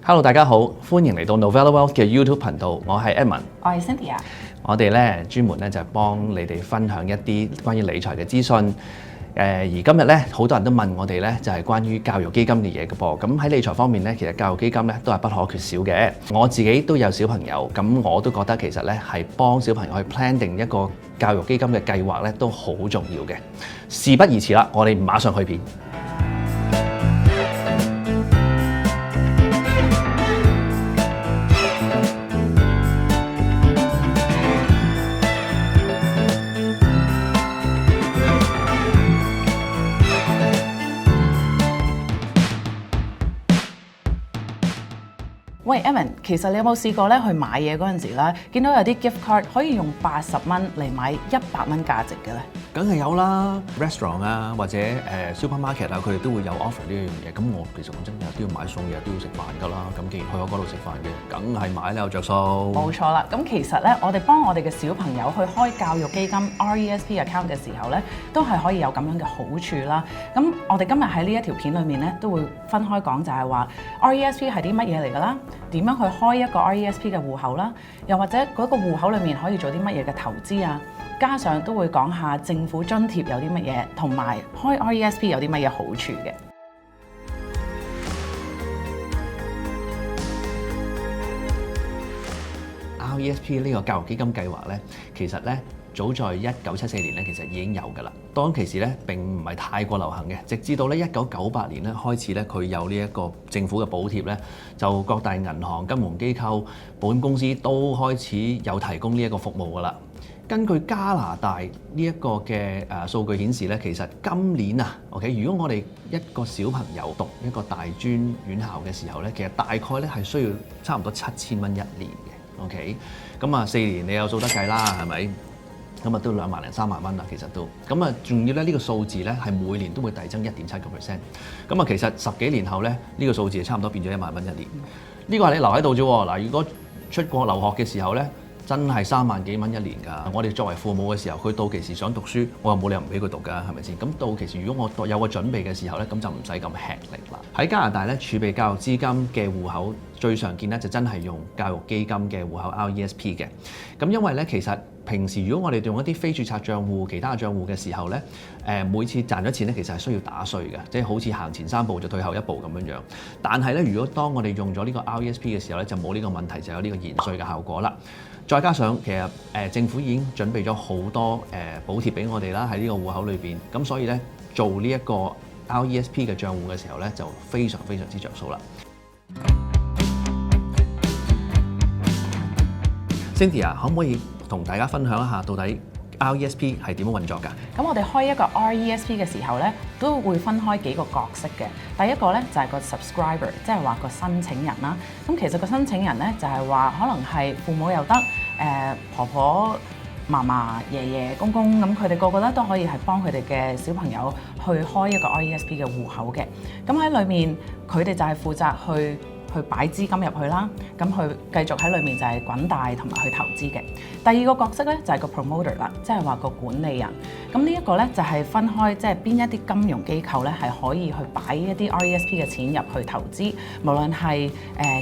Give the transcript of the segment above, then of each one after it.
Hello， 大家好，歡迎嚟到 Novella Wealth 嘅 YouTube 頻道，我係 Edmond， 我係 Cynthia。我哋咧專門咧就係幫你哋分享一啲關於理財嘅資訊。而今日咧好多人都問我哋咧就係關於教育基金嘅嘢嘅噃。咁喺理財方面咧，其實教育基金咧都係不可缺少嘅。我自己都有小朋友，咁我都覺得其實咧係幫小朋友去 plan 定一個教育基金嘅計劃咧都好重要嘅。事不宜遲啦，我哋馬上去片。喂 Evan， 其實你有冇試過咧去買嘢嗰陣時咧，見到有啲 gift card 可以用80蚊嚟買100蚊價值嘅咧？梗係有啦 ，restaurant 啊或者supermarket 啊，佢哋都會有 offer 呢樣嘢。咁我其實講真，日都要買餸，日都要食飯㗎啦。咁既然去咗嗰度食飯嘅，梗係買啦，有着數。冇錯啦。咁其實咧，我哋幫我哋嘅小朋友去開教育基金 RESP account 嘅時候咧，都係可以有咁樣嘅好處啦。咁我哋今日喺呢一條片裏面咧，都會分開講，就係話 RESP 係啲乜嘢嚟㗎啦？點樣去開一個 RESP 嘅戶口啦？又或者嗰個戶口裏面可以做啲乜嘢嘅投資啊？加上都會講下政府津貼有啲乜嘢，同埋開 RESP 有啲乜嘢好處嘅。RESP 呢個教育基金計劃咧，其實咧早在1974年咧，其實已經有㗎啦。當其時咧並唔係太過流行嘅，直至到咧1998年咧開始咧，佢有呢一個政府嘅補貼咧，就各大銀行、金融機構、保險公司都開始有提供呢一個服務㗎啦。根據加拿大呢一個嘅數據顯示咧，其實今年啊 ，OK， 如果我哋一個小朋友讀一個大專院校嘅時候咧，其實大概咧係需要差唔多7000蚊一年嘅 ，OK， 咁啊4年你有數得計啦，係咪？咁啊都2萬零3萬蚊啦，其實都咁啊，仲要咧呢個數字咧係每年都會遞增1.7%。咁啊，其實10幾年後咧呢個數字差唔多變咗1萬蚊一年。呢個係你留喺度啫喎。嗱，如果出國留學嘅時候咧，真係3萬幾蚊一年㗎。我哋作為父母嘅時候，佢到期時想讀書，我又冇理由唔俾佢讀㗎，係咪先？咁到期時如果我有個準備嘅時候咧，咁就唔使咁吃力啦。喺加拿大咧，儲備教育資金嘅戶口最常見咧就真係用教育基金嘅戶口 RESP 嘅。咁因為咧其實平時如果我哋用一啲非註冊帳戶、其他帳戶嘅時候咧，每次賺咗錢咧，其實係需要打稅嘅，即係好似行前3步就退後1步咁樣樣。但係咧，如果當我哋用咗呢個 RESP 嘅時候咧，就冇呢個問題，就有呢個延稅嘅效果啦。再加上其實政府已經準備咗好多補貼俾我哋啦，喺呢個戶口裏邊，咁所以咧做呢一個 RESP 嘅帳戶嘅時候咧，就非常非常之着數啦。Cynthia， 可唔可以同大家分享一下到底 RESP 係點樣運作㗎？咁我哋開一個 RESP 嘅時候咧，都會分開幾個角色嘅。第一個咧就係個 subscriber， 即係話個申請人啦。咁其實個申請人咧就係話可能係父母又得，婆婆、嫲嫲、爺爺、公公，咁佢哋個個咧都可以係幫佢哋嘅小朋友去開一個 RESP 嘅戶口嘅。咁喺裏面佢哋就係負責去擺資金入去啦，咁佢繼續喺裏面就係滾大同埋去投資嘅。第二個角色咧就係個 promoter 啦，即係話個管理人。咁呢一個咧就係分開，即係邊一啲金融機構咧係可以去擺一啲 RESP 嘅錢入去投資，無論係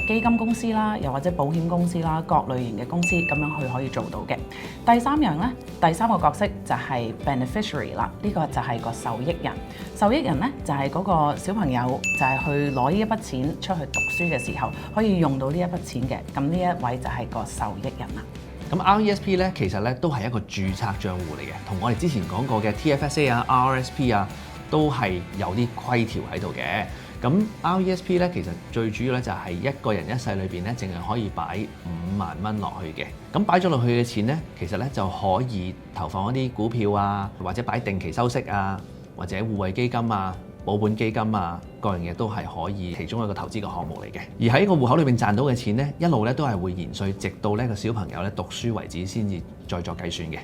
基金公司啦，又或者保險公司啦，各類型嘅公司咁樣佢可以做到嘅。第三個角色就係 beneficiary 啦，呢個就係個受益人。受益人咧就係嗰個小朋友就係去攞呢一筆錢出去讀書嘅時候可以用到呢一筆錢嘅，咁呢一位就係個受益人啦。咁 RESP 咧其實咧都係一個註冊帳戶嚟嘅，同我哋之前講過嘅 TFSA 啊、RRSP 啊都係有啲規條喺度嘅。咁 RESP 咧其實最主要咧就係一個人一世裏邊咧淨係可以擺5萬蚊落去嘅。咁擺咗落去嘅錢咧，其實咧就可以投放一啲股票啊，或者擺定期收息啊，或者互惠基金啊、保本基金啊，各樣嘢都係可以其中一個投資嘅項目嚟嘅。而喺個戶口裏邊賺到嘅錢咧，一路咧都係會延稅，直到呢個小朋友咧讀書為止先至再作計算嘅。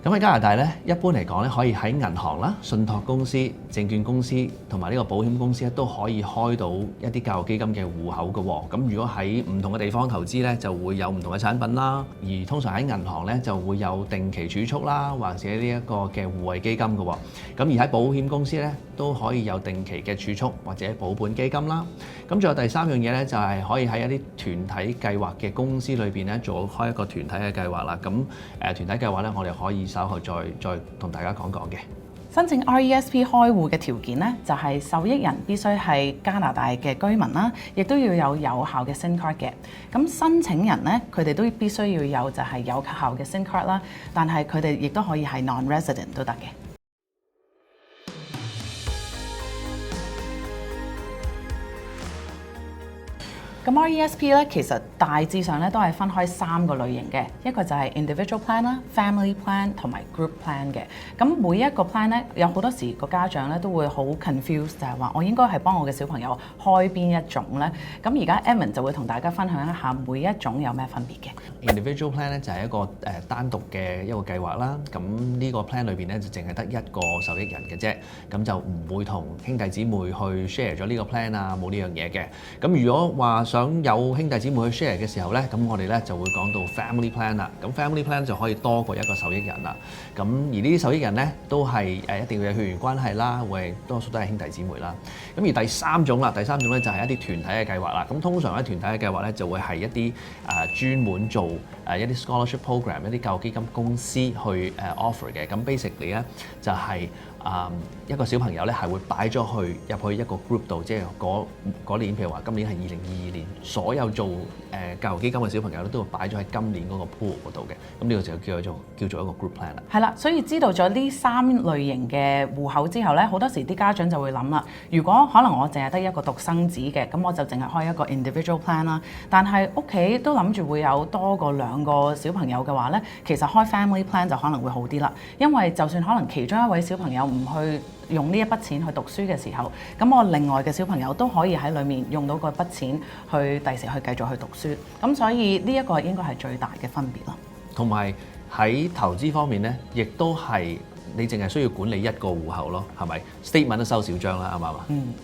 咁喺加拿大咧，一般嚟講咧，可以喺銀行啦、信託公司、證券公司同埋呢個保險公司咧，都可以開到一啲教育基金嘅戶口嘅喎。咁如果喺唔同嘅地方投資咧，就會有唔同嘅產品啦。而通常喺銀行咧，就會有定期儲蓄啦，或者呢一個嘅互惠基金嘅喎。咁而喺保險公司咧，都可以有定期嘅儲蓄或者保本基金啦。咁仲有第三樣嘢咧，就係可以喺一啲團體計劃嘅公司裏邊咧，做開一個團體嘅計劃啦。咁團體計劃咧，我哋可以稍後再同大家講講嘅。申請 RESP 開戶嘅條件咧，就係受益人必須係加拿大嘅居民啦，亦都要有效嘅 SIM card 嘅。咁申請人咧，佢哋都必須要有就係有效嘅 SIM card 啦，但係佢哋亦都可以係 non-resident 都得嘅。咁 RESP 咧，其實大致上咧都係分開3個類型嘅，一個就係 individual plan 啦、family plan 同埋 group plan 嘅。咁每一個 plan 咧，有好多時個家長咧都會好 confused，就係話我應該係幫我嘅小朋友開邊一種咧？咁而家 Edmund 就會同大家分享一下每一種有咩分別嘅。Individual plan 咧就係一個單獨嘅一個計劃啦。咁呢個 plan 裏邊咧就淨係得一個受益人嘅啫，咁就唔會同兄弟姊妹去 share 咗呢個 plan 啊，冇呢樣嘢嘅。咁如果話想有兄弟姊妹去 share 嘅時候咧，咁我哋咧就會講到 family plan 啦。咁 family plan 就可以多過一個受益人啦。咁而呢啲受益人咧都係一定要有血緣關係啦，會多數都係兄弟姊妹啦。咁而第三種咧就係一啲團體嘅計劃啦。咁通常咧團體嘅計劃咧就會係一啲專門做一啲 scholarship program 一啲教育基金公司去offer 嘅。咁 basically 咧就係一個小朋友咧係會擺咗入去一個 group 度，即係嗰年譬如話今年係2022年，所有做教育基金嘅小朋友咧都會擺咗喺今年嗰個 pool 嗰度嘅。咁呢個就叫做一個 group plan 啦。係啦，所以知道咗呢3類型嘅戶口之後咧，好多時啲家長就會諗啦，如果可能我淨係得一個獨生子嘅，咁我就淨係開一個 individual plan 啦。但係屋企都諗住會有多過2個小朋友嘅話咧，其實開 family plan 就可能會好啲啦。因為就算可能其中一位小朋友唔去用呢一筆錢去讀書嘅時候，咁我另外嘅小朋友都可以喺裡面用到嗰筆錢去第時去繼續去讀書。咁所以呢一個應該係最大嘅分別咯。同埋喺投資方面咧，亦都係你淨係需要管理一個戶口咯，係咪 ？statement 都收少張啦，啱唔啱啊？嗯。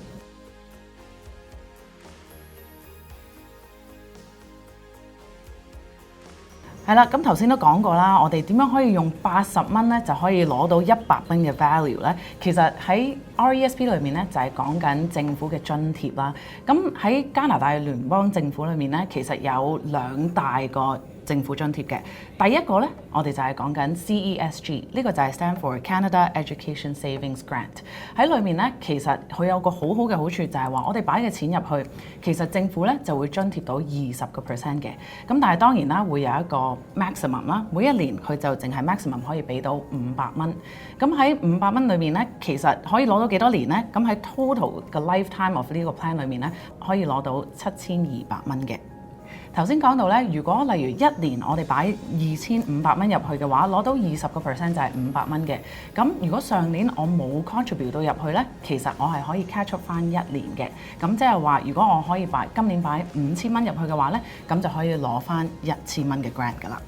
係啦，咁頭先都講過啦，我哋點樣可以用80蚊咧就可以攞到100蚊嘅 value 咧？其實喺 RESP 裏面咧就係講緊政府嘅津貼啦。咁喺加拿大聯邦政府裏面咧，其實有2大個政府津貼嘅。第一個咧，我哋就係講緊 CESG， 呢個就係 stand for Canada Education Savings Grant。喺裏面咧，其實佢有個好好嘅好處就係話，我哋擺嘅錢入去，其實政府咧就會津貼到20%嘅。咁但係當然啦，會有一個 maximum 啦，每一年佢就淨係 maximum 可以俾到500蚊。咁喺500蚊裏面咧，其實可以攞到幾多年咧？咁喺 total 嘅 lifetime of 呢個 plan 裏面咧，可以攞到7200蚊嘅。頭先講到咧，如果例如1年我哋擺2500蚊入去嘅話，攞到20%就係500蚊嘅。咁如果上年我冇 contribute 到入去咧，其實我係可以 catch up 翻1年嘅。咁即係話，如果我可以今年擺5000蚊入去嘅話咧，咁就可以攞翻1000蚊嘅 grant 㗎啦。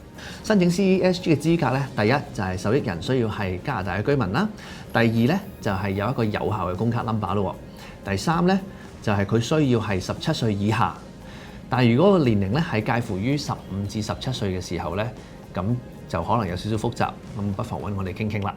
申請 CESG 嘅資格咧，第一就係受益人需要係加拿大嘅居民啦，第二咧就係有一個有效嘅工卡 number 咯，第三咧就係佢需要係17歲以下。但係如果個年齡咧係介乎於15至17歲嘅時候咧，咁就可能有少少複雜，咁不妨揾我哋傾傾啦。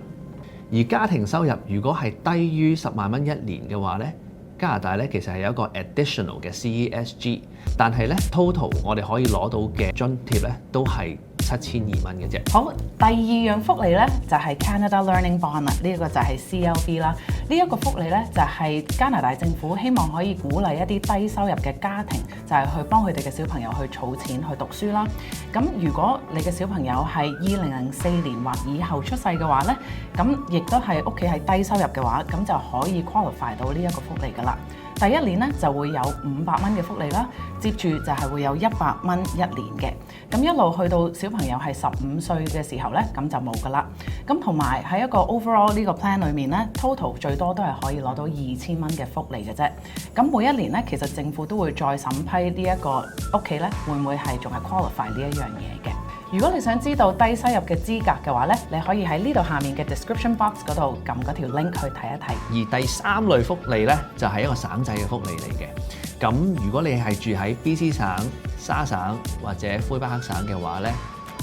而家庭收入如果係低於10萬蚊一年嘅話咧，加拿大咧其實係有一個 additional 嘅 CESG， 但係咧 total 我哋可以攞到嘅津貼咧都係7200蚊嘅啫。好，第2樣福利咧就係 Canada Learning Bond 啦，呢個就係 CLB 啦。呢一個福利咧就係加拿大政府希望可以鼓勵一啲低收入嘅家庭，就係去幫佢哋嘅小朋友去儲錢去讀書啦。咁如果你嘅小朋友係2004年或以後出世嘅話咧，咁亦都係屋企係低收入嘅話，咁就可以 qualify 到呢一個福利㗎啦。第1年咧就會有500蚊嘅福利啦，接住就係會有100蚊一年嘅。咁一路去到小朋友係15歲嘅時候咧，咁就冇㗎啦。咁同埋喺一個 overall 呢個 plan 裏面咧 ，total 最多都係可以攞到2000蚊嘅福利嘅啫。咁每1年咧，其實政府都會再審批呢一個屋企咧，會唔會係仲係 qualify 呢一樣嘢嘅。如果你想知道低收入嘅資格嘅話咧，你可以喺呢度下面嘅 description box 嗰度撳嗰條 link 去睇一睇。而第三類福利咧，就係一個省制嘅福利嚟嘅。咁如果你係住喺 BC 省、沙省或者魁北克省嘅話咧，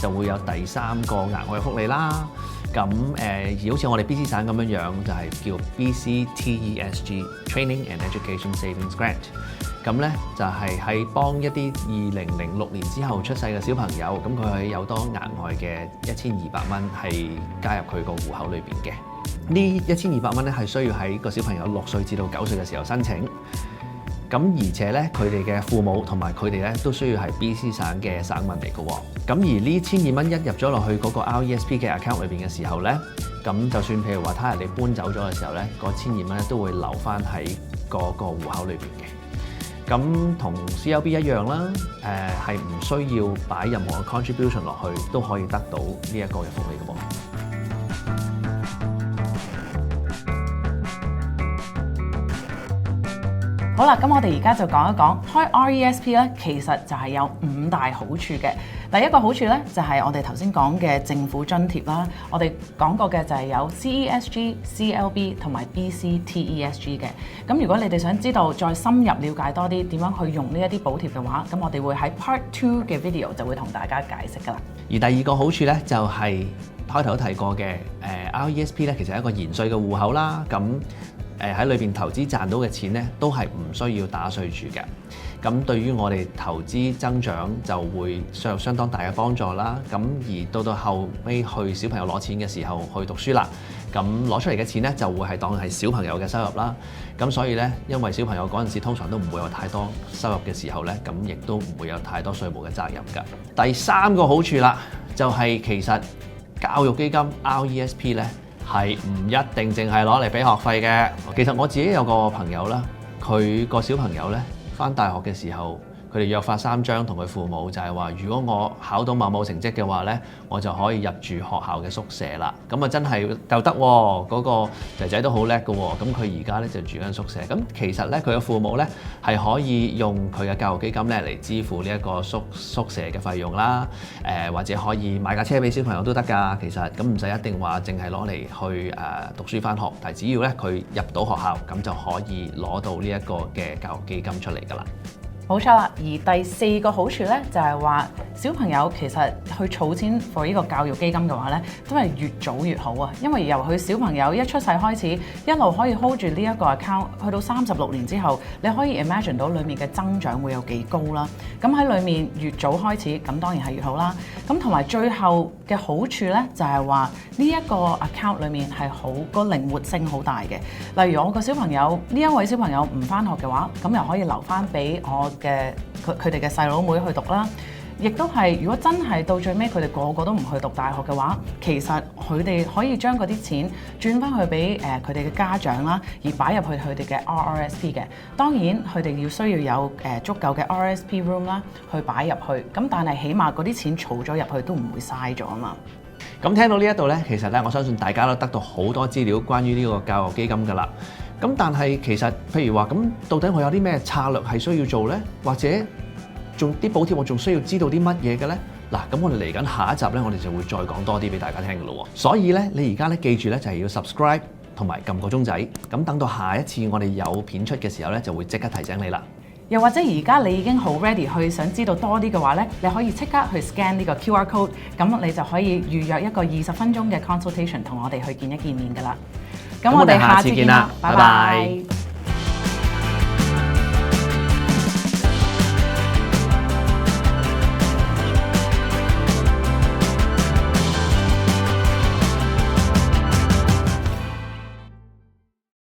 就會有第三個額外嘅福利啦。咁而好似我哋 BC 省咁樣樣，就係叫 BC TESG Training and Education Savings Grant。咁咧就係幫一啲2006年之後出世嘅小朋友，咁佢係有多額外嘅1200蚊係加入佢個戶口裏邊嘅。呢1200蚊咧係需要喺個小朋友6歲至到9歲嘅時候申請。咁而且咧，佢哋嘅父母同埋佢哋咧都需要係 BC 省嘅省民嚟嘅喎。咁而呢1200蚊一入咗落去嗰個 RESP 嘅 account 裏邊嘅時候咧，咁就算譬如話他日你搬走咗嘅時候咧，嗰1200蚊咧都會留翻喺嗰個戶口裏邊嘅。咁同 CLB 一樣啦，係唔需要擺任何嘅 contribution 落去，都可以得到呢一個嘅福利嘅噃。好啦，咁我哋而家就講一講開 RESP 咧，其實就係有5大好處嘅。第一個好處咧，就係我哋頭先講嘅政府津貼啦。我哋講過嘅就係有 CESG、CLB 同埋 BC TESG 嘅。咁如果你哋想知道再深入了解多啲點樣去用呢一啲補貼嘅話，咁我哋會喺 Part 2嘅 video 就會同大家解釋㗎啦。而第二個好處咧，就係開頭都提過嘅RESP 咧，其實係一個延稅嘅戶口啦。咁喺裏邊投資賺到嘅錢咧，都係唔需要打稅住嘅。咁對於我哋投資增長就會相當大嘅幫助啦。咁而到後尾去小朋友攞錢嘅時候去讀書啦，咁攞出嚟嘅錢咧就會係當係小朋友嘅收入啦。咁所以咧，因為小朋友嗰陣時通常都唔會有太多收入嘅時候咧，咁亦都唔會有太多稅務嘅責任㗎。第三個好處啦，就係其實教育基金 RESP 咧，係唔一定淨係攞嚟俾學費嘅。其實我自己有個朋友啦，佢個小朋友咧返大學嘅時候，佢哋約法3章同佢父母就係話，如果我考到某成績嘅話咧，我就可以入住學校嘅宿舍啦。咁啊真係就得喎，嗰個仔仔都好叻嘅喎。咁佢而家咧就住緊宿舍。咁其實咧佢嘅父母咧係可以用佢嘅教育基金咧嚟支付呢一個宿舍嘅費用啦。或者可以買架車俾小朋友都得㗎。其實咁唔使一定話淨係攞嚟去讀書返學，但係只要咧佢入到學校，咁就可以攞到呢一個嘅教育基金出嚟㗎啦。冇錯啦，而第4個好處咧就係話小朋友其實去儲錢 for 呢個教育基金嘅話咧，都係越早越好啊！因為由佢小朋友一出世開始，一路可以 hold 住呢一個 account， 去到36年之後，你可以 imagine 到裡面嘅增長會有幾高啦。咁喺裡面越早開始，咁當然係越好啦。咁同埋最後嘅好處咧，就係話呢一個 account 裡面係好個靈活性好大嘅。例如我個小朋友呢一位小朋友唔返學嘅話，咁又可以留返俾我嘅佢哋嘅細佬妹去讀啦，亦都係如果真係到最尾佢哋個個都唔去讀大學嘅話，其實佢哋可以將嗰啲錢轉翻去俾佢哋嘅家長啦，而擺入去佢哋嘅 RRSP 嘅。當然佢哋要需要有足夠嘅 RRSP room 啦，去擺入去。咁但係起碼嗰啲錢儲咗入去都唔會嘥咗啊嘛。咁聽到呢一度咧，其實咧我相信大家都得到好多資料關於呢個教育基金㗎啦。咁但係其實譬如話咁，到底我有啲咩策略係需要做呢？或者仲啲補貼我仲需要知道啲乜嘢嘅呢？嗱，咁我哋嚟緊下一集咧，我哋就會再講多啲俾大家聽㗎咯。所以咧，你而家咧記住咧就係要 subscribe 同埋撳個鐘仔，咁等到下一次我哋有片出嘅時候咧，就會即刻提醒你啦。又或者而家你已經好 ready 去想知道多啲嘅話咧，你可以即刻去 scan 呢個 QR code， 咁你就可以預約一個20分鐘嘅 consultation 同我哋去見一面㗎啦。咁我哋下次見啦，拜拜。